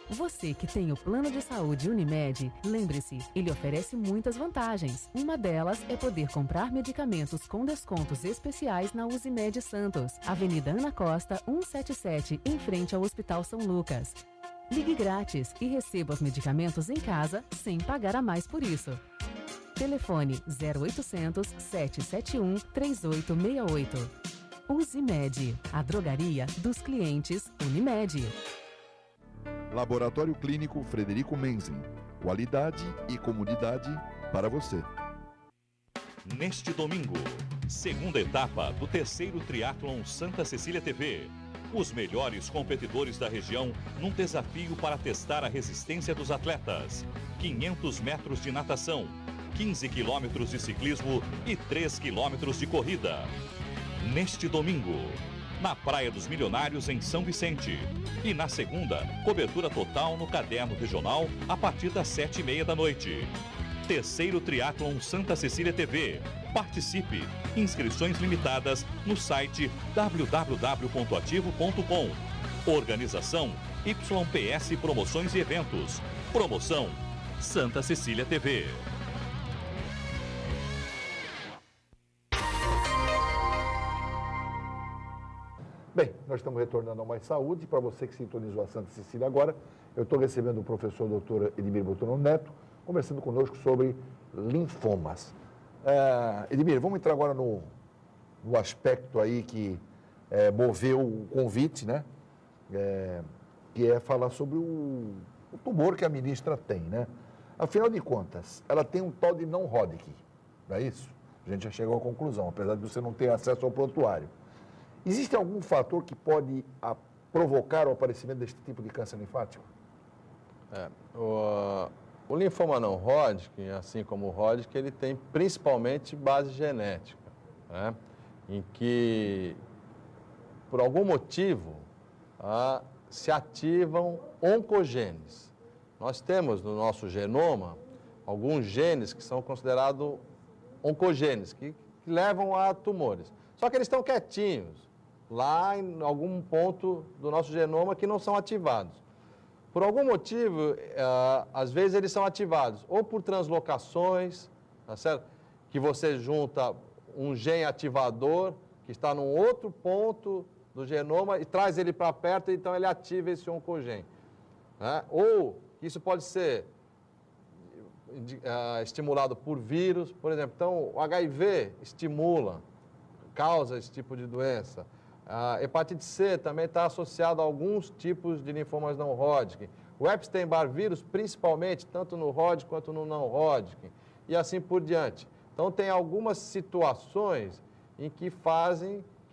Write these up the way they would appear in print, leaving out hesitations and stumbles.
Você que tem o plano de saúde Unimed, lembre-se, ele oferece muitas vantagens. Uma delas é poder comprar medicamentos com descontos especiais na Uzimed Santos, Avenida Ana Costa, 177, em frente ao Hospital São Lucas. Ligue grátis e receba os medicamentos em casa sem pagar a mais por isso. Telefone 0800 771 3868. Uzimed, a drogaria dos clientes Unimed. Laboratório Clínico Frederico Menzen. Qualidade e comunidade para você. Neste domingo, segunda etapa do terceiro Triatlon Santa Cecília TV. Os melhores competidores da região num desafio para testar a resistência dos atletas. 500 metros de natação, 15 quilômetros de ciclismo e 3 quilômetros de corrida. Neste domingo, na Praia dos Milionários, em São Vicente. E na segunda, cobertura total no Caderno Regional, a partir das 7h30 da noite. Terceiro Triatlon Santa Cecília TV. Participe! Inscrições limitadas no site www.ativo.com. Organização YPS Promoções e Eventos. Promoção Santa Cecília TV. Bem, nós estamos retornando ao Mais Saúde. Para você que sintonizou a Santa Cecília agora, eu estou recebendo o professor doutor Edmir Boturno Neto, conversando conosco sobre linfomas. Edmir, vamos entrar agora no aspecto aí que moveu o convite, né? Que é falar sobre o tumor que a ministra tem, né? Afinal de contas, ela tem um tal de não-Hodgkin, não é isso? A gente já chegou à conclusão, apesar de você não ter acesso ao prontuário. Existe algum fator que pode provocar o aparecimento deste tipo de câncer linfático? O linfoma não Hodgkin, assim como o Hodgkin, ele tem principalmente base genética, né? Em que, por algum motivo, se ativam oncogenes. Nós temos no nosso genoma alguns genes que são considerados oncogenes, que levam a tumores. Só que eles estão quietinhos, lá em algum ponto do nosso genoma que não são ativados. Por algum motivo, às vezes eles são ativados, ou por translocações, tá certo? Que você junta um gene ativador, que está num outro ponto do genoma, e traz ele para perto, então ele ativa esse oncogene, né? Ou isso pode ser estimulado por vírus, por exemplo. Então, o HIV causa esse tipo de doença. A hepatite C também está associada a alguns tipos de linfomas não Hodgkin. O Epstein-Barr vírus, principalmente, tanto no Hodgkin quanto no não Hodgkin, e assim por diante. Então, tem algumas situações em que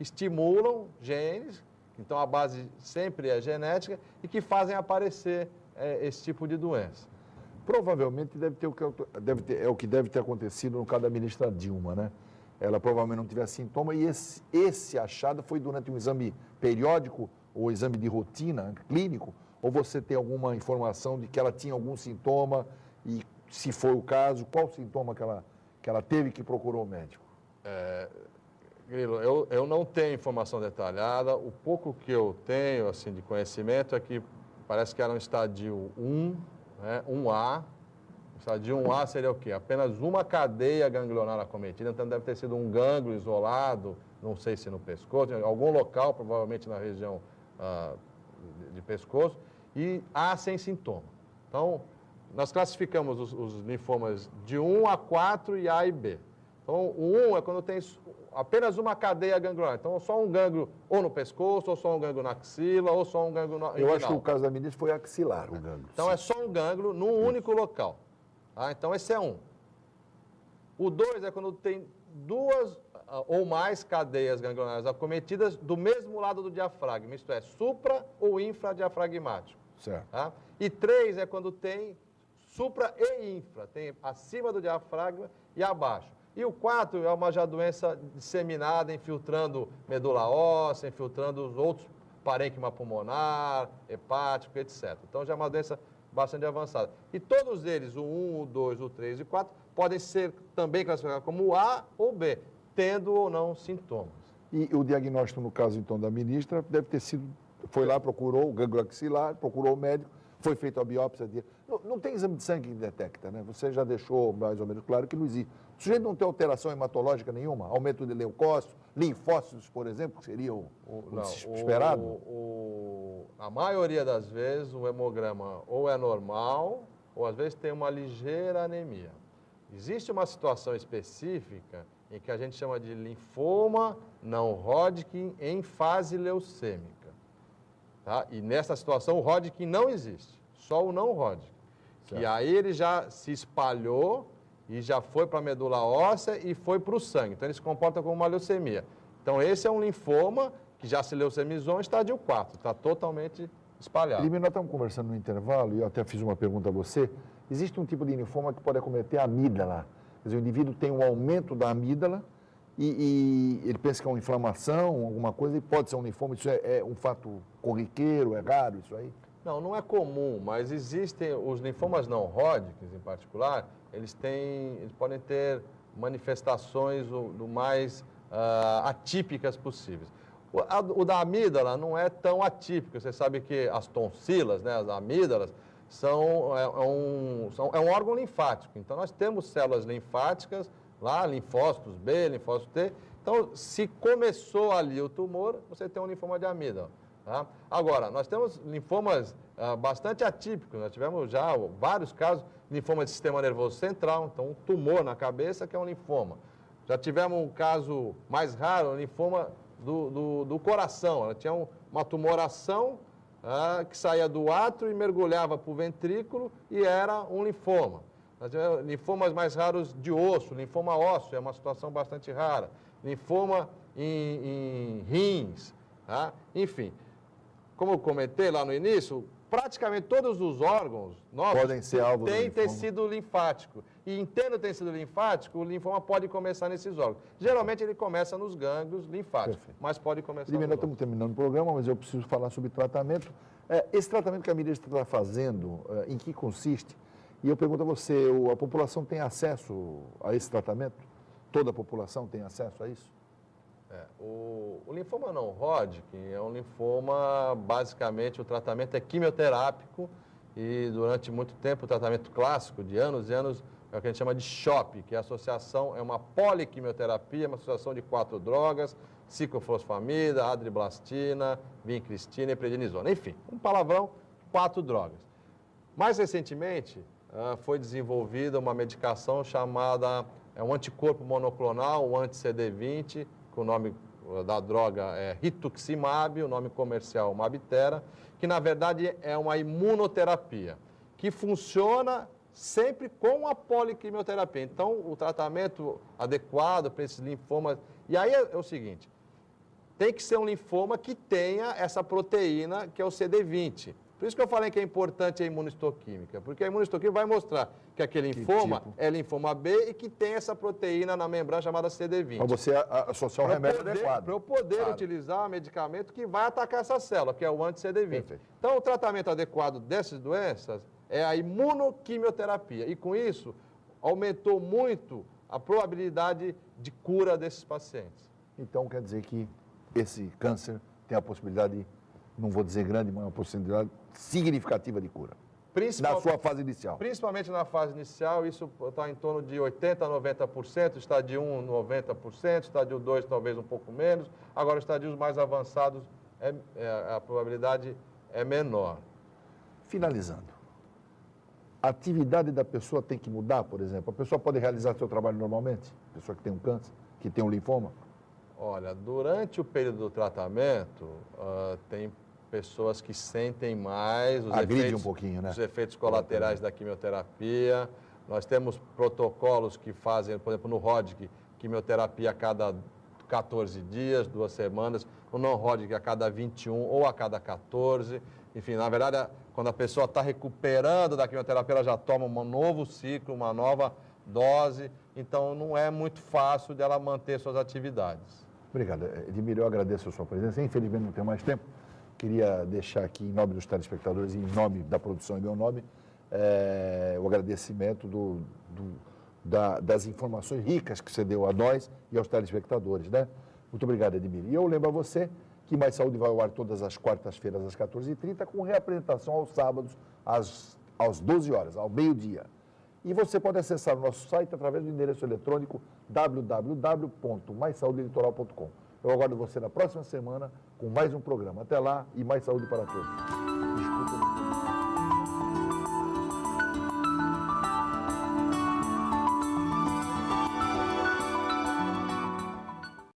estimulam genes, então a base sempre é genética, e que fazem aparecer esse tipo de doença. Provavelmente é o que deve ter acontecido no caso da ministra Dilma, né? Ela provavelmente não tiver sintoma e esse achado foi durante um exame periódico ou exame de rotina clínico, ou você tem alguma informação de que ela tinha algum sintoma e, se foi o caso, qual sintoma que ela teve que procurou o médico? Grilo, eu não tenho informação detalhada. O pouco que eu tenho assim, de conhecimento é que parece que era um estadio 1, né, 1A. O estadio 1A seria o quê? Apenas uma cadeia ganglionar acometida, então deve ter sido um gânglio isolado, não sei se no pescoço, em algum local, provavelmente na região de pescoço, e A sem sintoma. Então, nós classificamos os linfomas de 1 a 4 e A e B. Então, o 1 é quando tem apenas uma cadeia ganglionar. Então, só um gânglio ou no pescoço, ou só um gânglio na axila, ou só um gânglio no Eu acho que o caso da ministra foi axilar, o gânglio. Então, é só um gânglio num único local. Então, esse é 1. O 2 é quando tem duas ou mais cadeias ganglionares acometidas do mesmo lado do diafragma, isto é, supra ou infradiafragmático. Certo. Tá? E 3 é quando tem supra e infra, tem acima do diafragma e abaixo. E o 4 é uma já doença disseminada, infiltrando medula óssea, infiltrando os outros parênquima pulmonar, hepático, etc. Então, já é uma doença bastante avançada. E todos eles, o 1, o 2, o 3 e o 4, podem ser também classificados como A ou B, tendo ou não sintomas. E o diagnóstico, no caso, então, da ministra, deve ter sido, foi lá, procurou o gânglio axilar, procurou o médico, foi feita a biópsia dele. Não tem exame de sangue que detecta, né? Você já deixou mais ou menos claro que não existe. O sujeito não tem alteração hematológica nenhuma, aumento de leucócitos, linfócitos, por exemplo, que seria o esperado? A maioria das vezes o hemograma ou é normal ou às vezes tem uma ligeira anemia. Existe uma situação específica em que a gente chama de linfoma não Hodgkin em fase leucêmica. Tá? E nessa situação o Hodgkin não existe, só o não Hodgkin. Certo. E aí ele já se espalhou e já foi para a medula óssea e foi para o sangue. Então ele se comporta como uma leucemia. Então esse é um linfoma que já se leucemizou em estádio 4, está totalmente espalhado. Nós estamos conversando no intervalo e eu até fiz uma pergunta a você. Existe um tipo de linfoma que pode acometer a amígdala. Quer dizer, o indivíduo tem um aumento da amígdala e ele pensa que é uma inflamação, alguma coisa, e pode ser um linfoma. Isso é um fato corriqueiro, é raro isso aí? Não, não é comum, mas existem os linfomas não Hodgkin, em particular, eles podem ter manifestações do mais atípicas possíveis. O da amígdala não é tão atípico. Você sabe que as tonsilas, né, as amígdalas, é um órgão linfático. Então, nós temos células linfáticas lá, linfócitos B, linfócitos T. Então, se começou ali o tumor, você tem um linfoma de amígdala. Tá? Agora, nós temos linfomas bastante atípicos. Nós tivemos já vários casos de linfoma de sistema nervoso central, então um tumor na cabeça que é um linfoma. Já tivemos um caso mais raro, um linfoma do coração. Ela tinha uma tumoração que saía do átrio e mergulhava para o ventrículo e era um linfoma. Nós tivemos linfomas mais raros de osso, linfoma ósseo, é uma situação bastante rara. Linfoma em rins, tá? Enfim. Como eu comentei lá no início, praticamente todos os órgãos nossos podem ser alvo têm tecido linfático. E em tendo tecido linfático, o linfoma pode começar nesses órgãos. Geralmente ele começa nos gânglios linfáticos, perfeito, mas pode começar nos outros. Estamos terminando o programa, mas eu preciso falar sobre tratamento. Esse tratamento que a Miriam está fazendo, em que consiste? E eu pergunto a você, a população tem acesso a esse tratamento? Toda a população tem acesso a isso? O linfoma não Hodgkin é um linfoma, basicamente, o tratamento é quimioterápico e durante muito tempo o tratamento clássico de anos e anos é o que a gente chama de SHOP, que é uma poliquimioterapia, uma associação de 4 drogas, ciclofosfamida, adriblastina, vincristina e prednisona. Enfim, um palavrão, 4 drogas. Mais recentemente, foi desenvolvida uma medicação chamada um anticorpo monoclonal, o anti-CD20, que o nome da droga é rituximab, o nome comercial Mabtera, que na verdade é uma imunoterapia, que funciona sempre com a poliquimioterapia. Então, o tratamento adequado para esses linfomas... E aí é o seguinte, tem que ser um linfoma que tenha essa proteína que é o CD20. Por isso que eu falei que é importante a imunistoquímica, porque a imunistoquímica vai mostrar que aquele linfoma é linfoma B e que tem essa proteína na membrana chamada CD20. Para você associar o remédio adequado. Para eu poder utilizar um medicamento que vai atacar essa célula, que é o anti-CD20. Perfeito. Então, o tratamento adequado dessas doenças é a imunoquimioterapia. E com isso, aumentou muito a probabilidade de cura desses pacientes. Então, quer dizer que esse câncer tem a possibilidade, não vou dizer grande, mas uma possibilidade significativa de cura. Na sua fase inicial. Principalmente na fase inicial, isso está em torno de 80% a 90%, estádio 1, 90%, estádio 2 talvez um pouco menos. Agora, estádios mais avançados, a probabilidade é menor. Finalizando, a atividade da pessoa tem que mudar, por exemplo? A pessoa pode realizar seu trabalho normalmente? A pessoa que tem um câncer, que tem um linfoma? Olha, durante o período do tratamento, tem pessoas que sentem mais os efeitos colaterais da quimioterapia. Nós temos protocolos que fazem, por exemplo, no Hodgkin, quimioterapia a cada 14 dias, 2 semanas. No não Hodgkin, a cada 21 ou a cada 14. Enfim, na verdade, quando a pessoa está recuperando da quimioterapia, ela já toma um novo ciclo, uma nova dose. Então, não é muito fácil dela manter suas atividades. Obrigado. Edmir, eu agradeço a sua presença. Infelizmente, não tenho mais tempo. Queria deixar aqui, em nome dos telespectadores e em nome da produção e meu nome, o agradecimento das informações ricas que você deu a nós e aos telespectadores, né? Muito obrigado, Edmir. E eu lembro a você que Mais Saúde vai ao ar todas as quartas-feiras às 14h30, com reapresentação aos sábados às 12 horas, ao meio-dia. E você pode acessar o nosso site através do endereço eletrônico www.maisaudelitoral.com. Eu aguardo você na próxima semana com mais um programa. Até lá e mais saúde para todos.